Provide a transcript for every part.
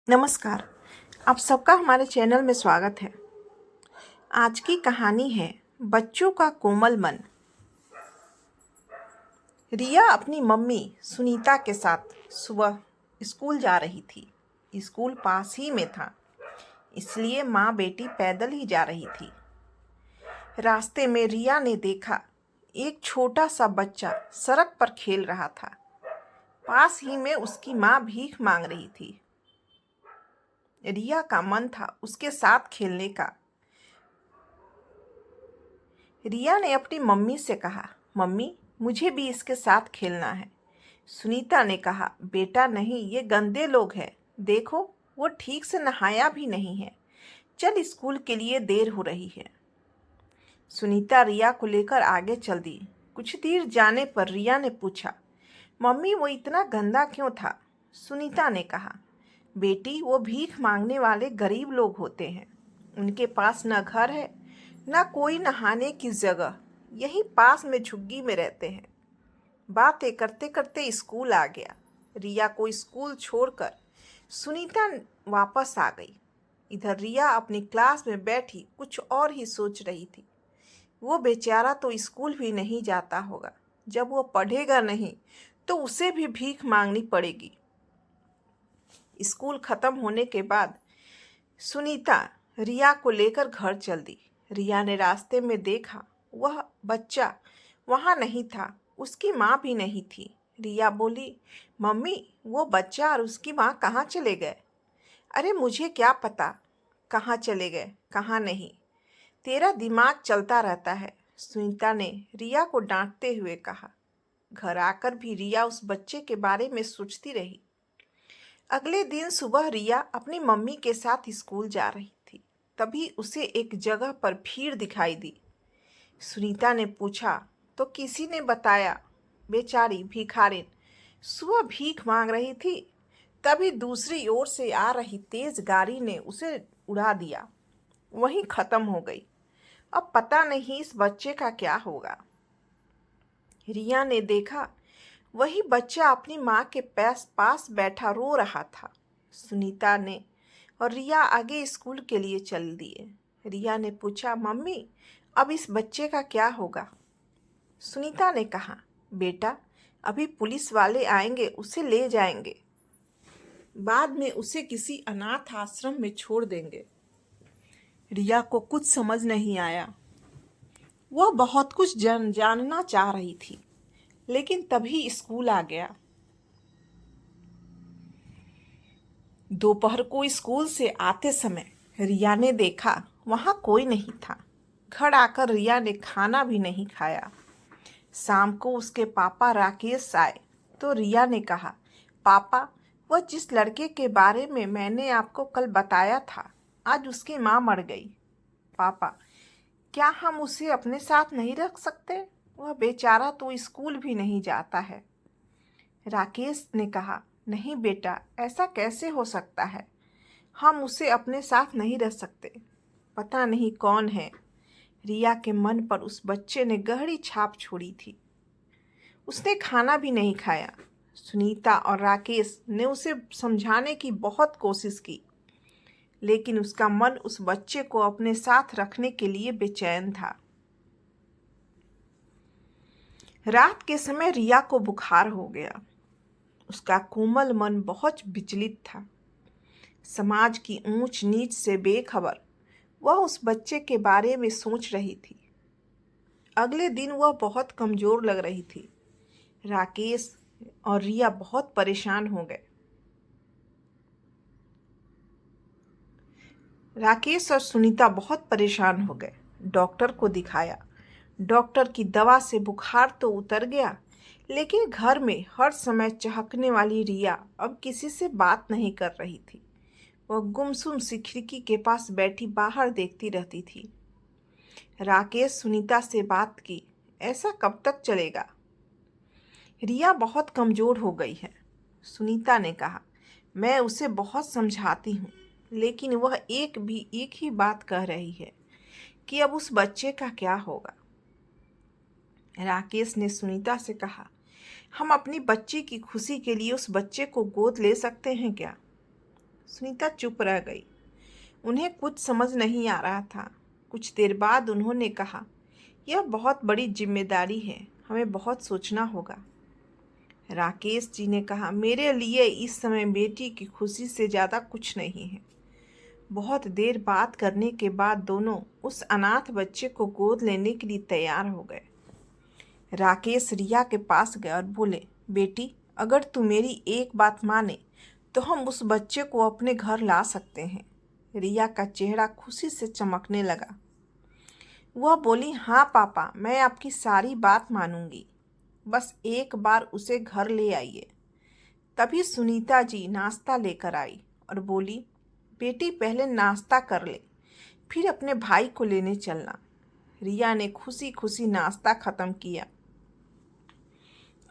नमस्कार। आप सबका हमारे चैनल में स्वागत है। आज की कहानी है बच्चों का कोमल मन। रिया अपनी मम्मी सुनीता के साथ सुबह स्कूल जा रही थी। स्कूल पास ही में था, इसलिए माँ बेटी पैदल ही जा रही थी। रास्ते में रिया ने देखा एक छोटा सा बच्चा सड़क पर खेल रहा था। पास ही में उसकी माँ भीख मांग रही थी। रिया का मन था उसके साथ खेलने का। रिया ने अपनी मम्मी से कहा, मम्मी मुझे भी इसके साथ खेलना है। सुनीता ने कहा, बेटा नहीं, ये गंदे लोग हैं। देखो वो ठीक से नहाया भी नहीं है। चल स्कूल के लिए देर हो रही है। सुनीता रिया को लेकर आगे चल दी। कुछ देर जाने पर रिया ने पूछा, मम्मी वो इतना गंदा क्यों था? सुनीता ने कहा, बेटी वो भीख मांगने वाले गरीब लोग होते हैं। उनके पास न घर है न कोई नहाने की जगह, यहीं पास में झुग्गी में रहते हैं। बातें करते करते स्कूल आ गया। रिया को स्कूल छोड़कर सुनीता वापस आ गई। इधर रिया अपनी क्लास में बैठी कुछ और ही सोच रही थी। वो बेचारा तो स्कूल भी नहीं जाता होगा। जब वो पढ़ेगा नहीं तो उसे भी भीख मांगनी पड़ेगी। स्कूल खत्म होने के बाद सुनीता रिया को लेकर घर चल दी। रिया ने रास्ते में देखा वह बच्चा वहाँ नहीं था, उसकी माँ भी नहीं थी। रिया बोली, मम्मी वो बच्चा और उसकी माँ कहाँ चले गए? अरे मुझे क्या पता कहाँ चले गए कहाँ नहीं, तेरा दिमाग चलता रहता है, सुनीता ने रिया को डांटते हुए कहा। घर आकर भी रिया उस बच्चे के बारे में सोचती रही। अगले दिन सुबह रिया अपनी मम्मी के साथ स्कूल जा रही थी। तभी उसे एक जगह पर भीड़ दिखाई दी। सुनीता ने पूछा तो किसी ने बताया बेचारी भिखारिन सुबह भीख मांग रही थी। तभी दूसरी ओर से आ रही तेज गाड़ी ने उसे उड़ा दिया, वहीं खत्म हो गई। अब पता नहीं इस बच्चे का क्या होगा। रिया ने देखा वही बच्चा अपनी माँ के पास बैठा रो रहा था। सुनीता ने और रिया आगे स्कूल के लिए चल दिए। रिया ने पूछा, मम्मी अब इस बच्चे का क्या होगा? सुनीता ने कहा, बेटा अभी पुलिस वाले आएंगे, उसे ले जाएंगे। बाद में उसे किसी अनाथ आश्रम में छोड़ देंगे। रिया को कुछ समझ नहीं आया। वह बहुत कुछ जानना चाह रही थी, लेकिन तभी स्कूल आ गया। दोपहर को स्कूल से आते समय रिया ने देखा वहाँ कोई नहीं था। घर आकर रिया ने खाना भी नहीं खाया। शाम को उसके पापा राकेश आए तो रिया ने कहा, पापा वह जिस लड़के के बारे में मैंने आपको कल बताया था, आज उसकी माँ मर गई। पापा, क्या हम उसे अपने साथ नहीं रख सकते? वह बेचारा तो स्कूल भी नहीं जाता है। राकेश ने कहा, नहीं बेटा, ऐसा कैसे हो सकता है? हम उसे अपने साथ नहीं रख सकते। पता नहीं कौन है। रिया के मन पर उस बच्चे ने गहरी छाप छोड़ी थी। उसने खाना भी नहीं खाया। सुनीता और राकेश ने उसे समझाने की बहुत कोशिश की, लेकिन उसका मन उस बच्चे को अपने साथ रखने के लिए बेचैन था। रात के समय रिया को बुखार हो गया। उसका कोमल मन बहुत विचलित था। समाज की ऊंच नीच से बेखबर वह उस बच्चे के बारे में सोच रही थी। अगले दिन वह बहुत कमजोर लग रही थी। राकेश और रिया बहुत परेशान हो गए। राकेश और सुनीता बहुत परेशान हो गए। डॉक्टर को दिखाया। डॉक्टर की दवा से बुखार तो उतर गया, लेकिन घर में हर समय चहकने वाली रिया अब किसी से बात नहीं कर रही थी। वह गुमसुम सी खिड़की के पास बैठी बाहर देखती रहती थी। राकेश सुनीता से बात की, ऐसा कब तक चलेगा? रिया बहुत कमजोर हो गई है। सुनीता ने कहा, मैं उसे बहुत समझाती हूँ, लेकिन वह एक ही बात कह रही है कि अब उस बच्चे का क्या होगा। राकेश ने सुनीता से कहा, हम अपनी बच्ची की खुशी के लिए उस बच्चे को गोद ले सकते हैं क्या? सुनीता चुप रह गई। उन्हें कुछ समझ नहीं आ रहा था। कुछ देर बाद उन्होंने कहा, यह बहुत बड़ी जिम्मेदारी है, हमें बहुत सोचना होगा। राकेश जी ने कहा, मेरे लिए इस समय बेटी की खुशी से ज़्यादा कुछ नहीं है। बहुत देर बात करने के बाद दोनों उस अनाथ बच्चे को गोद लेने के लिए तैयार हो गए। राकेश रिया के पास गए और बोले, बेटी, अगर तू मेरी एक बात माने तो हम उस बच्चे को अपने घर ला सकते हैं। रिया का चेहरा खुशी से चमकने लगा। वह बोली, हाँ पापा, मैं आपकी सारी बात मानूंगी, बस एक बार उसे घर ले आइए। तभी सुनीता जी नाश्ता लेकर आई और बोली, बेटी पहले नाश्ता कर ले, फिर अपने भाई को लेने चलना। रिया ने खुशी खुशी नाश्ता खत्म किया।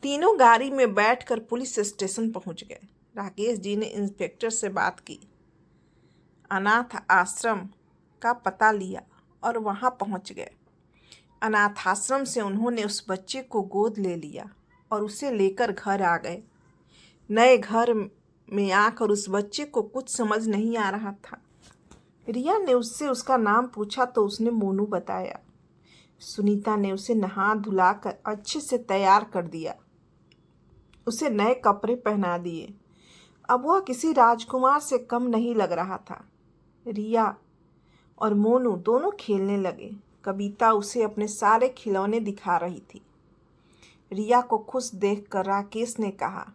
तीनों गाड़ी में बैठकर पुलिस स्टेशन पहुंच गए। राकेश जी ने इंस्पेक्टर से बात की, अनाथ आश्रम का पता लिया और वहां पहुंच गए। अनाथ आश्रम से उन्होंने उस बच्चे को गोद ले लिया और उसे लेकर घर आ गए। नए घर में आकर उस बच्चे को कुछ समझ नहीं आ रहा था। रिया ने उससे उसका नाम पूछा तो उसने मोनू बताया। सुनीता ने उसे नहा धुलाकर अच्छे से तैयार कर दिया, उसे नए कपड़े पहना दिए। अब वह किसी राजकुमार से कम नहीं लग रहा था। रिया और मोनू दोनों खेलने लगे। कविता उसे अपने सारे खिलौने दिखा रही थी। रिया को खुश देखकर राकेश ने कहा,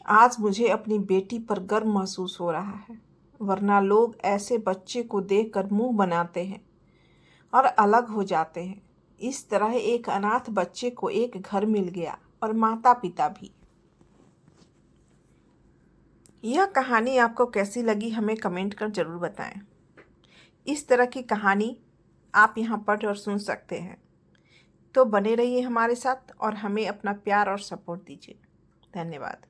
आज मुझे अपनी बेटी पर गर्व महसूस हो रहा है, वरना लोग ऐसे बच्चे को देखकर मुंह बनाते हैं और अलग हो जाते हैं। इस तरह एक अनाथ बच्चे को एक घर मिल गया और माता पिता भी। यह कहानी आपको कैसी लगी हमें कमेंट कर जरूर बताएं। इस तरह की कहानी आप यहाँ पढ़ और सुन सकते हैं। तो बने रहिए हमारे साथ और हमें अपना प्यार और सपोर्ट दीजिए। धन्यवाद।